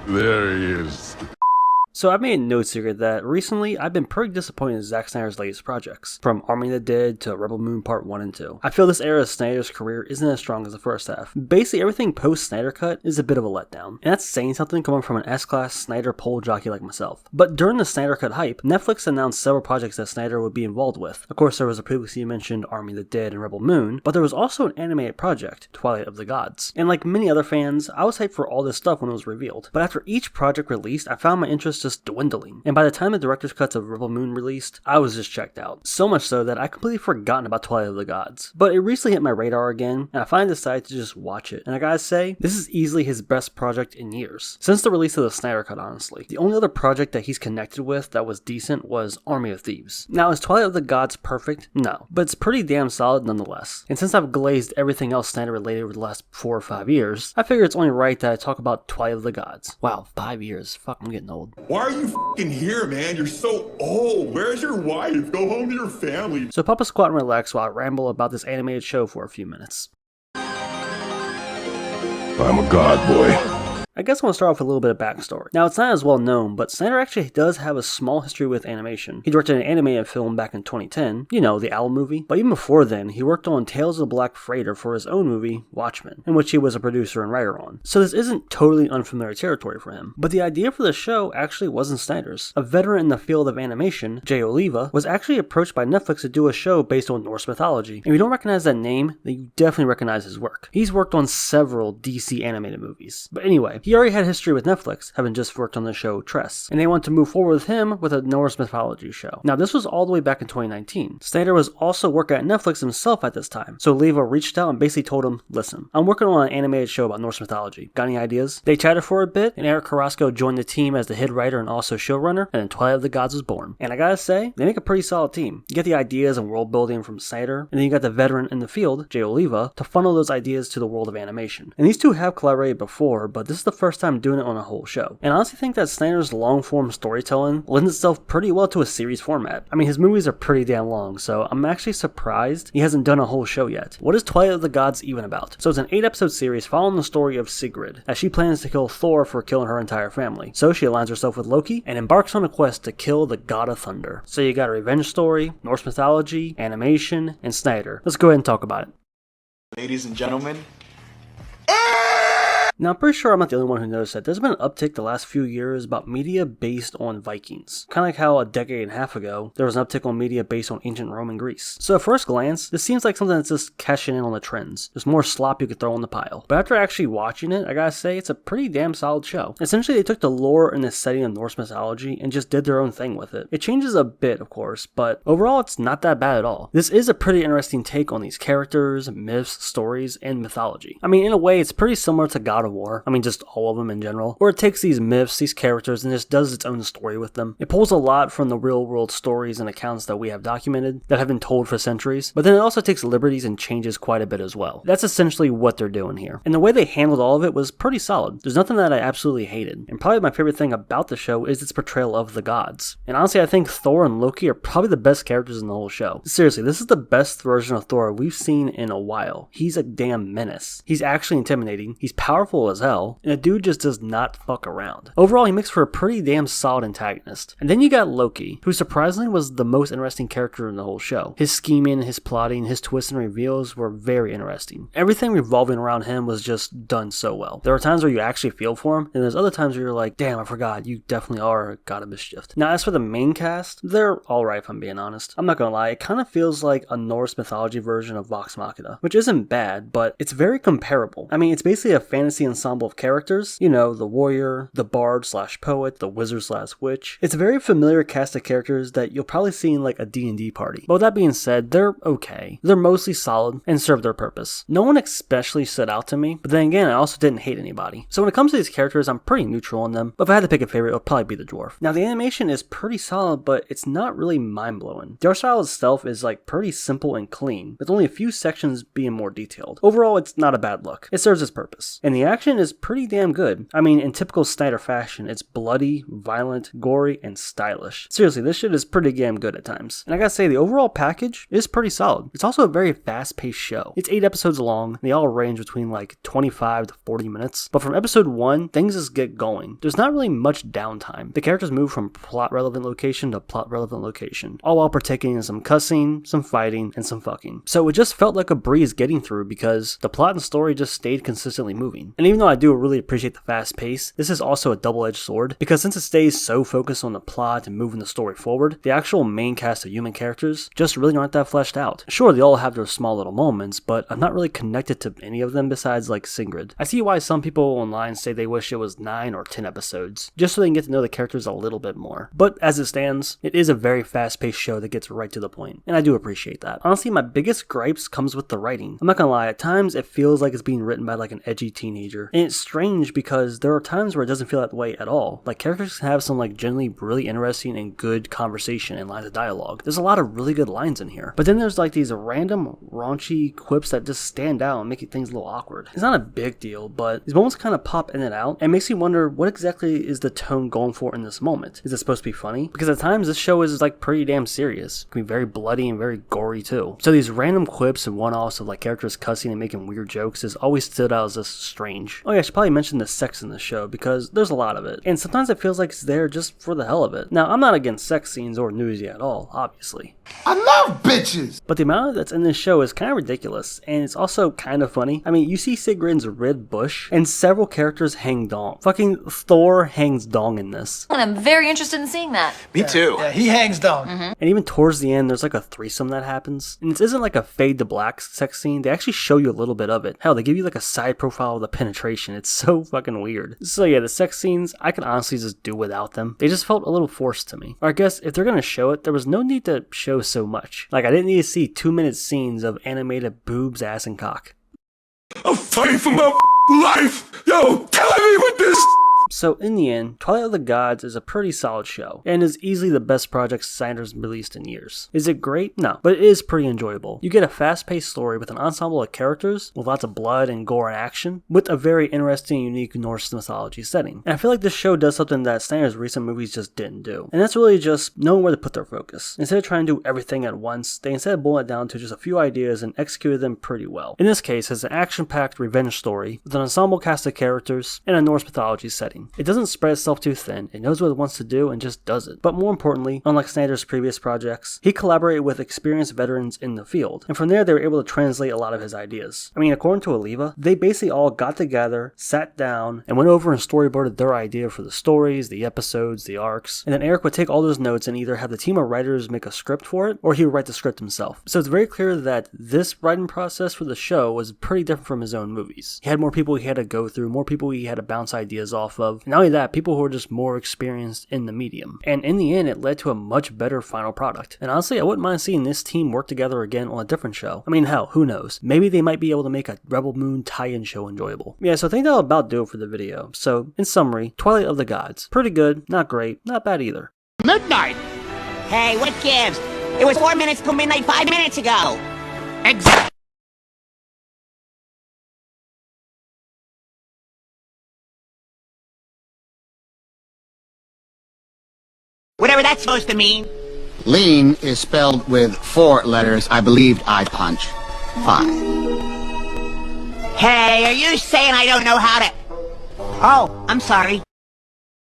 There he is. So I made no secret that recently I've been pretty disappointed in Zack Snyder's latest projects, from Army of the Dead to Rebel Moon Part 1 and 2. I feel this era of Snyder's career isn't as strong as the first half. Basically everything post-Snyder Cut is a bit of a letdown, and that's saying something coming from an S-Class Snyder pole jockey like myself. But during the Snyder Cut hype, Netflix announced several projects that Snyder would be involved with. Of course there was the previously mentioned Army of the Dead and Rebel Moon, but there was also an animated project, Twilight of the Gods. And like many other fans, I was hyped for all this stuff when it was revealed, but after each project released, I found my interest just dwindling. And by the time the director's cuts of Rebel Moon released, I was just checked out. So much so that I completely forgotten about Twilight of the Gods. But it recently hit my radar again, and I finally decided to just watch it. And I gotta say, this is easily his best project in years. Since the release of the Snyder Cut, honestly. The only other project that he's connected with that was decent was Army of Thieves. Now, is Twilight of the Gods perfect? No. But it's pretty damn solid nonetheless. And since I've glazed everything else Snyder related over the last 4 or 5 years, I figure it's only right that I talk about Twilight of the Gods. Wow, 5 years. Fuck, I'm getting old. Why are you f***ing here, man? You're so old. Where's your wife? Go home to your family. So pop a squat and relax while I ramble about this animated show for a few minutes. I'm a god boy. I guess I want to start off with a little bit of backstory. Now, it's not as well known, but Snyder actually does have a small history with animation. He directed an animated film back in 2010, you know, the Owl movie. But even before then, he worked on Tales of the Black Freighter for his own movie, Watchmen, in which he was a producer and writer on. So this isn't totally unfamiliar territory for him. But the idea for the show actually wasn't Snyder's. A veteran in the field of animation, Jay Oliva, was actually approached by Netflix to do a show based on Norse mythology. If you don't recognize that name, then you definitely recognize his work. He's worked on several DC animated movies. But anyway, he already had history with Netflix, having just worked on the show Tress, and they wanted to move forward with him with a Norse mythology show. Now this was all the way back in 2019. Snyder was also working at Netflix himself at this time, so Oliva reached out and basically told him, listen, I'm working on an animated show about Norse mythology. Got any ideas? They chatted for a bit, and Eric Carrasco joined the team as the head writer and also showrunner, and then Twilight of the Gods was born. And I gotta say, they make a pretty solid team. You get the ideas and world building from Snyder, and then you got the veteran in the field, Jay Oliva, to funnel those ideas to the world of animation. And these two have collaborated before, but this is the first time doing it on a whole show. And I honestly think that Snyder's long-form storytelling lends itself pretty well to a series format. I mean, his movies are pretty damn long, so I'm actually surprised he hasn't done a whole show yet. What is Twilight of the Gods even about? So it's an 8-episode series following the story of Sigrid, as she plans to kill Thor for killing her entire family. So she aligns herself with Loki and embarks on a quest to kill the god of thunder. So you got a revenge story, Norse mythology, animation, and Snyder. Let's go ahead and talk about it. Ladies and gentlemen, Now, I'm pretty sure I'm not the only one who noticed that there's been an uptick the last few years about media based on Vikings. Kind of like how a decade and a half ago, there was an uptick on media based on ancient Rome and Greece. So at first glance, this seems like something that's just cashing in on the trends. There's more slop you could throw in the pile. But after actually watching it, I gotta say, it's a pretty damn solid show. Essentially, they took the lore and the setting of Norse mythology and just did their own thing with it. It changes a bit, of course, but overall, it's not that bad at all. This is a pretty interesting take on these characters, myths, stories, and mythology. I mean, in a way, it's pretty similar to God of War. I mean, just all of them in general. Or it takes these myths, these characters, and just does its own story with them. It pulls a lot from the real world stories and accounts that we have documented, that have been told for centuries, but then it also takes liberties and changes quite a bit as well. That's essentially what they're doing here. And the way they handled all of it was pretty solid. There's nothing that I absolutely hated. And probably my favorite thing about the show is its portrayal of the gods. And honestly, I think Thor and Loki are probably the best characters in the whole show. Seriously, this is the best version of Thor we've seen in a while. He's a damn menace. He's actually intimidating. He's powerful as hell. And the dude just does not fuck around. Overall, he makes for a pretty damn solid antagonist. And then you got Loki, who surprisingly was the most interesting character in the whole show. His scheming, his plotting, his twists and reveals were very interesting. Everything revolving around him was just done so well. There are times where you actually feel for him, and there's other times where you're like, damn, I forgot, you definitely are a god of mischief. Now, as for the main cast, they're alright if I'm being honest. I'm not gonna lie, it kind of feels like a Norse mythology version of Vox Machina, which isn't bad, but it's very comparable. I mean, it's basically a fantasy ensemble of characters, you know, the warrior, the bard slash poet, the wizard slash witch. It's a very familiar cast of characters that you'll probably see in like a D&D party. But with that being said, they're okay. They're mostly solid and serve their purpose. No one especially stood out to me, but then again, I also didn't hate anybody. So when it comes to these characters, I'm pretty neutral on them, but if I had to pick a favorite, it would probably be the dwarf. Now the animation is pretty solid, but it's not really mind-blowing. The art style itself is like pretty simple and clean, with only a few sections being more detailed. Overall, it's not a bad look. It serves its purpose. And the action is pretty damn good. I mean, in typical Snyder fashion, it's bloody, violent, gory, and stylish. Seriously, this shit is pretty damn good at times. And I gotta say, the overall package is pretty solid. It's also a very fast-paced show. It's 8 episodes long, and they all range between like 25 to 40 minutes. But from episode 1, things just get going. There's not really much downtime. The characters move from plot-relevant location to plot-relevant location, all while partaking in some cussing, some fighting, and some fucking. So it just felt like a breeze getting through because the plot and story just stayed consistently moving. And even though I do really appreciate the fast pace, this is also a double-edged sword because since it stays so focused on the plot and moving the story forward, the actual main cast of human characters just really aren't that fleshed out. Sure, they all have their small little moments, but I'm not really connected to any of them besides like Sigrid. I see why some people online say they wish it was 9 or 10 episodes, just so they can get to know the characters a little bit more. But as it stands, it is a very fast-paced show that gets right to the point, and I do appreciate that. Honestly, my biggest gripes comes with the writing. I'm not gonna lie, at times it feels like it's being written by like an edgy teenager, and it's strange because there are times where it doesn't feel that way at all. Like characters can have some like generally really interesting and good conversation and lines of dialogue. There's a lot of really good lines in here, but then there's like these random raunchy quips that just stand out and make things a little awkward. It's not a big deal, but these moments kind of pop in and out and makes you wonder what exactly is the tone going for in this moment. Is it supposed to be funny? Because at times this show is like pretty damn serious. It can be very bloody and very gory too. So these random quips and one-offs of like characters cussing and making weird jokes has always stood out as just strange. Oh yeah, I should probably mention the sex in the show because there's a lot of it. And sometimes it feels like it's there just for the hell of it. Now, I'm not against sex scenes or nudity at all, obviously. I love bitches! But the amount that's in this show is kind of ridiculous, and it's also kind of funny. I mean, you see Sigrid's red bush, and several characters hang dong. Fucking Thor hangs dong in this. And I'm very interested in seeing that. Me too. Yeah, he hangs down. And even towards the end, there's like a threesome that happens. And it isn't like a fade to black sex scene. They actually show you a little bit of it. Hell, they give you like a side profile of the penetration. It's so fucking weird. So yeah, the sex scenes, I could honestly just do without them. They just felt a little forced to me. Or I guess if they're gonna show it, there was no need to show so much. Like I didn't need to see 2-minute scenes of animated boobs, ass, and cock. I'm fighting for my life! Yo, telling me with this! So in the end, Twilight of the Gods is a pretty solid show, and is easily the best project Snyder's released in years. Is it great? No, but it is pretty enjoyable. You get a fast-paced story with an ensemble of characters, with lots of blood and gore and action, with a very interesting, unique Norse mythology setting. And I feel like this show does something that Snyder's recent movies just didn't do, and that's really just knowing where to put their focus. Instead of trying to do everything at once, they instead boil it down to just a few ideas and executed them pretty well. In this case, it's an action-packed revenge story, with an ensemble cast of characters, and a Norse mythology setting. It doesn't spread itself too thin, it knows what it wants to do and just does it. But more importantly, unlike Snyder's previous projects, he collaborated with experienced veterans in the field, and from there they were able to translate a lot of his ideas. I mean, according to Aliva, they basically all got together, sat down, and went over and storyboarded their idea for the stories, the episodes, the arcs, and then Eric would take all those notes and either have the team of writers make a script for it, or he would write the script himself. So it's very clear that this writing process for the show was pretty different from his own movies. He had more people he had to go through, more people he had to bounce ideas off of, and not only that, people who are just more experienced in the medium. And in the end, it led to a much better final product. And honestly, I wouldn't mind seeing this team work together again on a different show. I mean, hell, who knows? Maybe they might be able to make a Rebel Moon tie-in show enjoyable. Yeah, so I think that'll about do it for the video. So, in summary, Twilight of the Gods. Pretty good, not great, not bad either. Midnight! Hey, what gives? It was 4 minutes till midnight 5 minutes ago! Exactly! Whatever that's supposed to mean. Lean is spelled with 4 letters. I believed I punch 5. Hey, are you saying I don't know how to... Oh, I'm sorry.